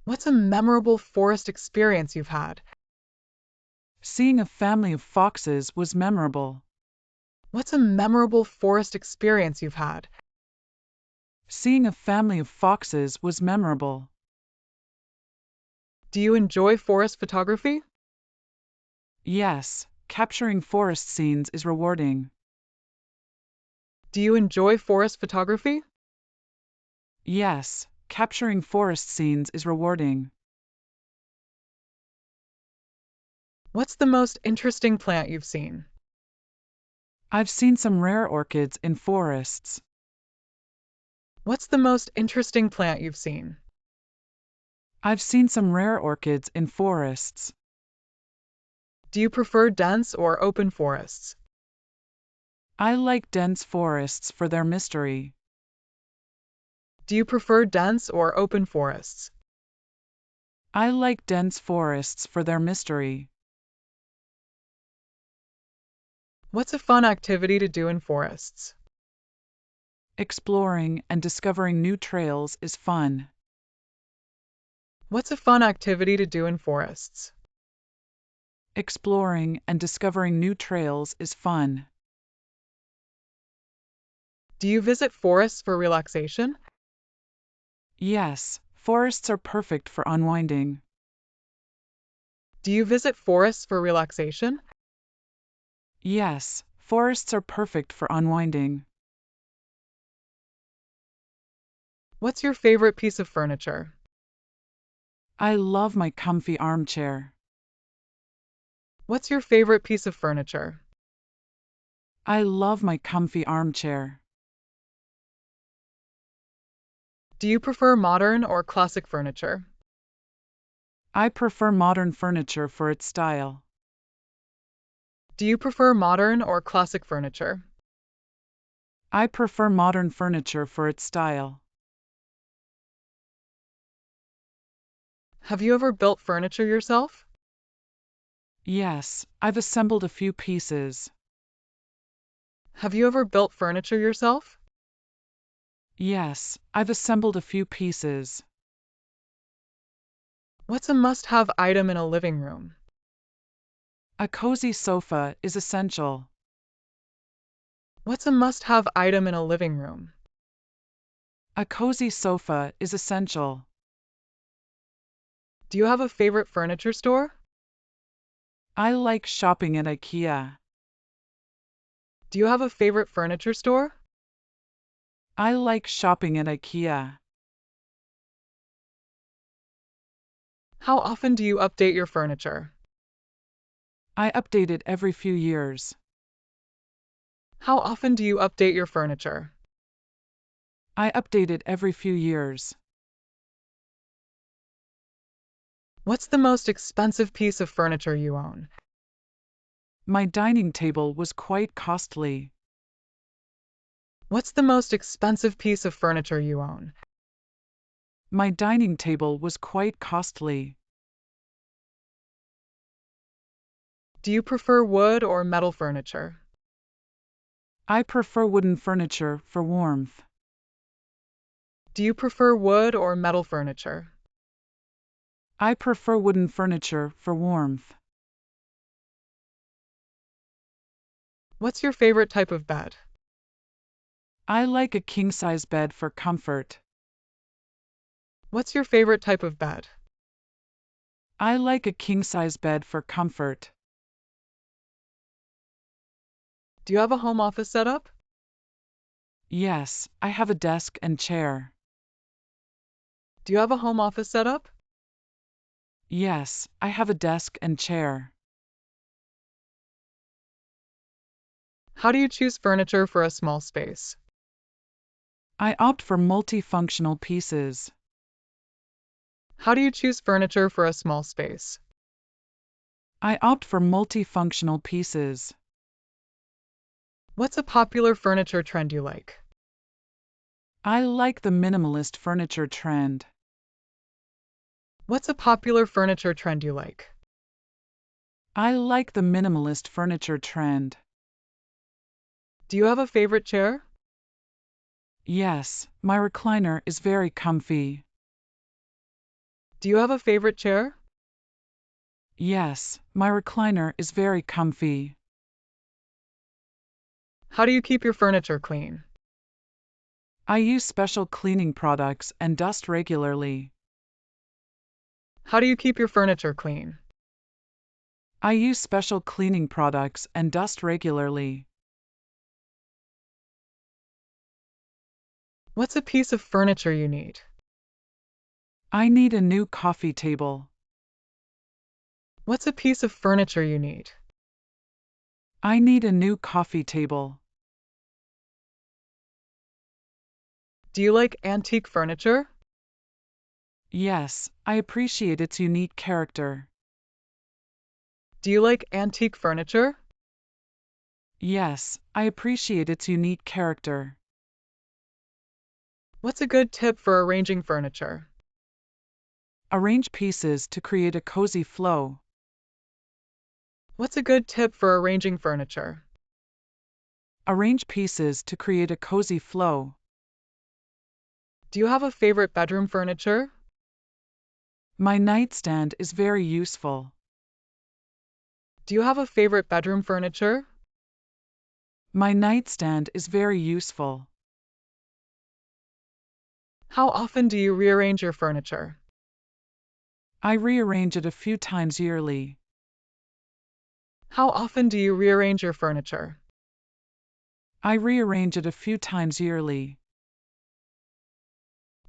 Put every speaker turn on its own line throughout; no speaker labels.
What's a memorable forest experience you've had?
Seeing a family of foxes was memorable.
What's a memorable forest experience you've had?
Seeing a family of foxes was memorable.
Do you enjoy forest photography?
Yes, capturing forest scenes is rewarding.
Do you enjoy forest photography?
Yes, capturing forest scenes is rewarding.
What's the most interesting plant you've seen?
I've seen some rare orchids in forests.
What's the most interesting plant you've seen?
I've seen some rare orchids in forests.
Do you prefer dense or open forests?
I like dense forests for their mystery.
Do you prefer dense or open forests?
I like dense forests for their mystery.
What's a fun activity to do in forests?
Exploring and discovering new trails is fun.
What's a fun activity to do in forests?
Exploring and discovering new trails is fun.
Do you visit forests for relaxation?
Yes, forests are perfect for unwinding.
Do you visit forests for relaxation?
Yes, forests are perfect for unwinding.
What's your favorite piece of furniture?
I love my comfy armchair.
What's your favorite piece of furniture?
I love my comfy armchair.
Do you prefer modern or classic furniture?
I prefer modern furniture for its style.
Do you prefer modern or classic furniture?
I prefer modern furniture for its style.
Have you ever built furniture yourself?
Yes, I've assembled a few pieces.
Have you ever built furniture yourself?
Yes, I've assembled a few pieces.
What's a must-have item in a living room?
A cozy sofa is essential.
What's a must-have item in a living room?
A cozy sofa is essential.
Do you have a favorite furniture store?
I like shopping at IKEA.
Do you have a favorite furniture store?
I like shopping at IKEA.
How often do you update your furniture?
I update it every few years.
How often do you update your furniture?
I update it every few years.
What's the most expensive piece of furniture you own?
My dining table was quite costly.
What's the most expensive piece of furniture you own?
My dining table was quite costly.
Do you prefer wood or metal furniture?
I prefer wooden furniture for warmth.
Do you prefer wood or metal furniture?
I prefer wooden furniture for warmth.
What's your favorite type of bed?
I like a king-size bed for comfort.
What's your favorite type of bed?
I like a king-size bed for comfort.
Do you have a home office setup?
Yes, I have a desk and chair.
Do you have a home office setup?
Yes, I have a desk and chair.
How do you choose furniture for a small space?
I opt for multifunctional pieces.
How do you choose furniture for a small space?
I opt for multifunctional pieces.
What's a popular furniture trend you like?
I like the minimalist furniture trend.
What's a popular furniture trend you like?
I like the minimalist furniture trend.
Do you have a favorite chair?
Yes, my recliner is very comfy.
Do you have a favorite chair?
Yes, my recliner is very comfy.
How do you keep your furniture clean?
I use special cleaning products and dust regularly.
How do you keep your furniture clean?
I use special cleaning products and dust regularly.
What's a piece of furniture you need?
I need a new coffee table.
What's a piece of furniture you need?
I need a new coffee table.
Do you like antique furniture?
Yes, I appreciate its unique character.
Do you like antique furniture?
Yes, I appreciate its unique character.
What's a good tip for arranging furniture?
Arrange pieces to create a cozy flow.
What's a good tip for arranging furniture?
Arrange pieces to create a cozy flow.
Do you have a favorite bedroom furniture?
My nightstand is very useful.
Do you have a favorite bedroom furniture?
My nightstand is very useful.
How often do you rearrange your furniture?
I rearrange it a few times yearly.
How often do you rearrange your furniture?
I rearrange it a few times yearly.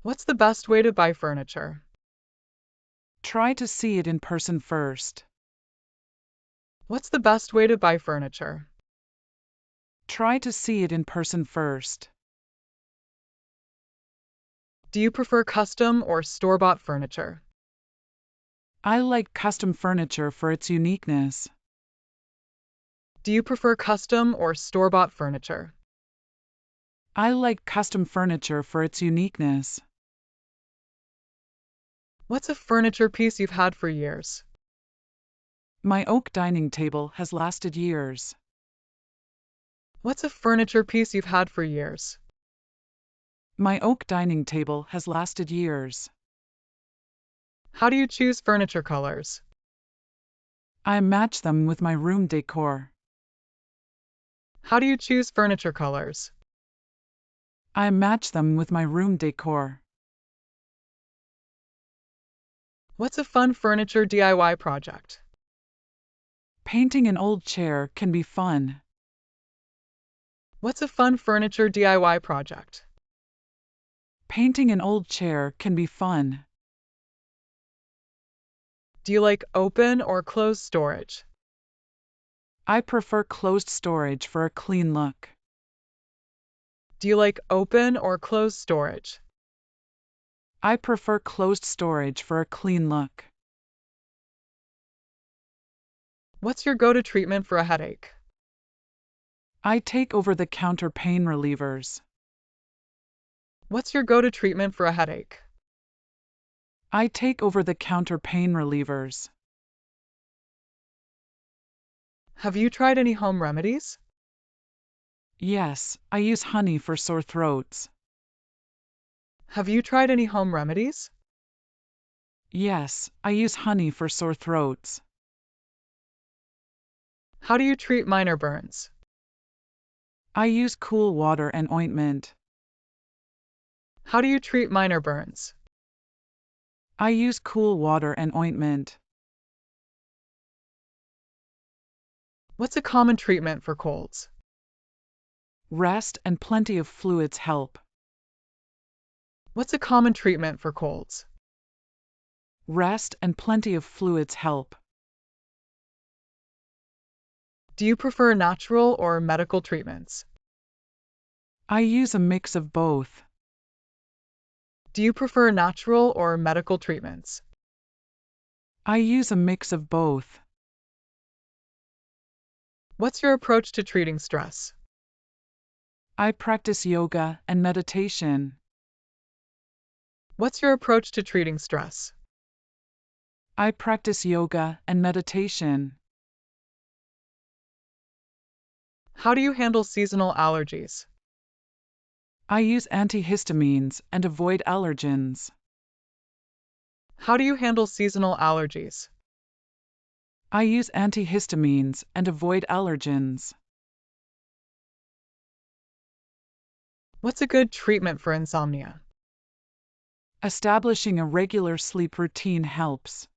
What's the best way to buy furniture?
Try to see it in person first.
What's the best way to buy furniture?
Try to see it in person first.
Do you prefer custom or store-bought furniture?
I like custom furniture for its uniqueness.
Do you prefer custom or store-bought furniture?
I like custom furniture for its uniqueness.
What's a furniture piece you've had for years?
My oak dining table has lasted years.
What's a furniture piece you've had for years?
My oak dining table has lasted years.
How do you choose furniture colors?
I match them with my room decor.
How do you choose furniture colors?
I match them with my room decor.
What's a fun furniture DIY project?
Painting an old chair can be fun.
What's a fun furniture DIY project?
Painting an old chair can be fun.
Do you like open or closed storage?
I prefer closed storage for a clean look.
Do you like open or closed storage?
I prefer closed storage for a clean look.
What's your go-to treatment for a headache?
I take over-the-counter pain relievers.
What's your go-to treatment for a headache?
I take over-the-counter pain relievers.
Have you tried any home remedies?
Yes, I use honey for sore throats.
Have you tried any home remedies?
Yes, I use honey for sore throats.
How do you treat minor burns?
I use cool water and ointment.
How do you treat minor burns?
I use cool water and ointment.
What's a common treatment for colds?
Rest and plenty of fluids help.
What's a common treatment for colds?
Rest and plenty of fluids help.
Do you prefer natural or medical treatments?
I use a mix of both.
Do you prefer natural or medical treatments?
I use a mix of both.
What's your approach to treating stress?
I practice yoga and meditation.
What's your approach to treating stress?
I practice yoga and meditation.
How do you handle seasonal allergies?
I use antihistamines and avoid allergens.
How do you handle seasonal allergies?
I use antihistamines and avoid allergens.
What's a good treatment for insomnia?
Establishing a regular sleep routine helps.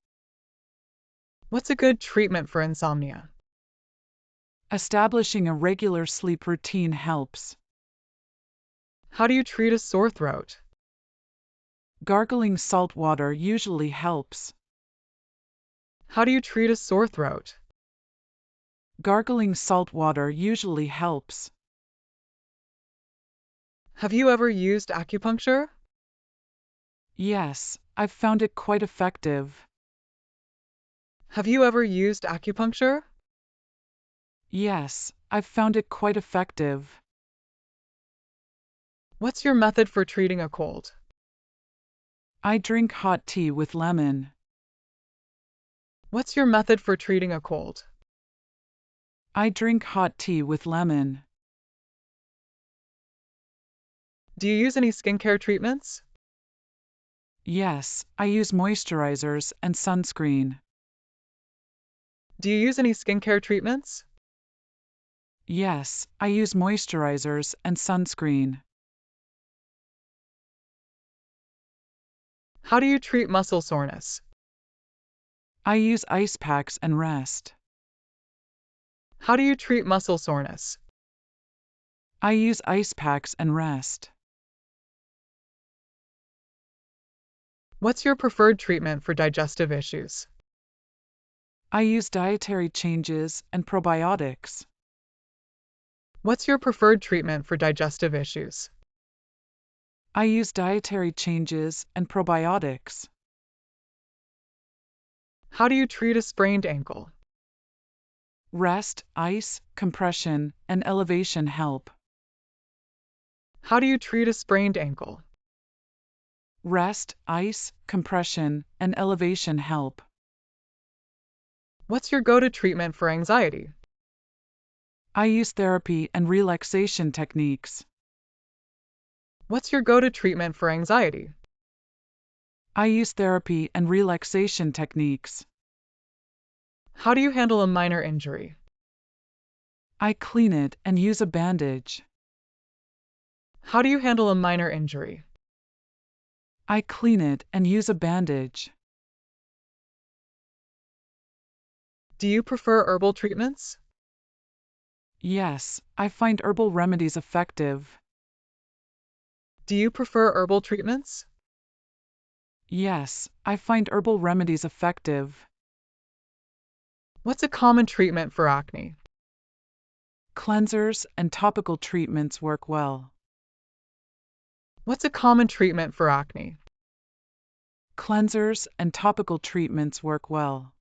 What's a good treatment for insomnia?
Establishing a regular sleep routine helps.
How do you treat a sore throat?
Gargling salt water usually helps.
How do you treat a sore throat?
Gargling salt water usually helps.
Have you ever used acupuncture?
Yes, I've found it quite effective.
Have you ever used acupuncture?
Yes, I've found it quite effective.
What's your method for treating a cold?
I drink hot tea with lemon.
What's your method for treating a cold?
I drink hot tea with lemon.
Do you use any skincare treatments?
Yes, I use moisturizers and sunscreen.
Do you use any skincare treatments?
Yes, I use moisturizers and sunscreen.
How do you treat muscle soreness?
I use ice packs and rest.
How do you treat muscle soreness?
I use ice packs and rest.
What's your preferred treatment for digestive issues?
I use dietary changes and probiotics.
What's your preferred treatment for digestive issues?
I use dietary changes and probiotics.
How do you treat a sprained ankle?
Rest, ice, compression, and elevation help.
How do you treat a sprained ankle?
Rest, ice, compression, and elevation help.
What's your go-to treatment for anxiety?
I use therapy and relaxation techniques.
What's your go-to treatment for anxiety?
I use therapy and relaxation techniques.
How do you handle a minor injury?
I clean it and use a bandage.
How do you handle a minor injury?
I clean it and use a bandage.
Do you prefer herbal treatments?
Yes, I find herbal remedies effective.
Do you prefer herbal treatments?
Yes, I find herbal remedies effective.
What's a common treatment for acne?
Cleansers and topical treatments work well.
What's a common treatment for acne?
Cleansers and topical treatments work well.